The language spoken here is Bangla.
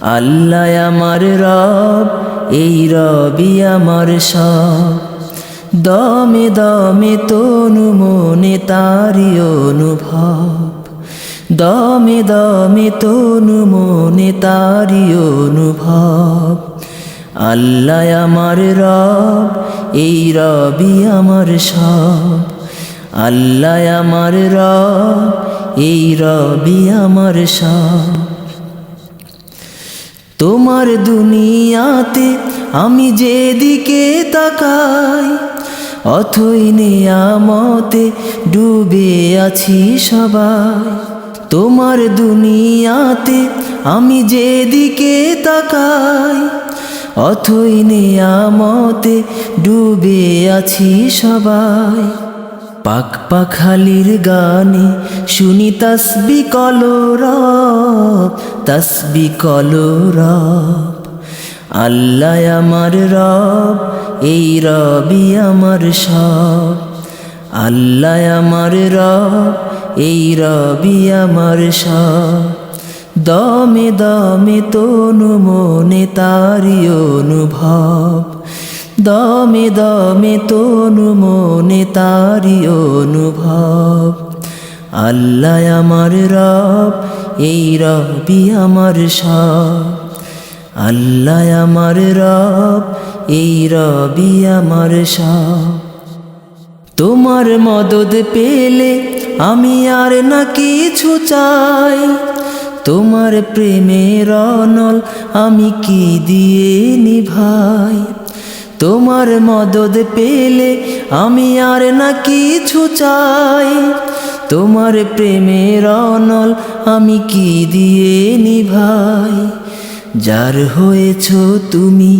আল্লাহ আমার রব, এই রবি আমার সব। দমে দমে তনু মনে তারি অনুভব, দমে দমে তনু মনে তারি অনুভব। আল্লাহ আমার রব, এই রবি আমার সব। আল্লাহ আমার রব, এই রবি আমার সব। তোমার দুনিয়াতে আমি যেদিকে তাকাই, অথই নিয়ামতে ডুবে আছি সবাই। তোমার দুনিয়াতে আমি যেদিকে তাকাই, অথই নিয়ামতে ডুবে আছি সবাই। পাক পাখালির গানে শুনি তসবি কলরব, তসবি কলরব। আল্লাহ আমার রব, এই রবি আমার সব। আল্লাহ আমার রব, এই রবি আমার সব। দমে দমে তনু মনে তারি অনুভব, দমে দমে তনু মনে তারি অনুভব। আল্লাহ আমার রব, এই রবি আমার সব। আল্লাহ আমার রব, এই রবি আমার সব। তোমার মদদ পেলে আমি আর না কিছু চাই, তোমার প্রেমের অনল আমি কি দিয়ে নিভাই। তোমার মদদ পেলে আমি আর না কিছু চাই, তোমার প্রেমের অনল আমি কি দিয়ে নিভাই। যার হয়েছো তুমি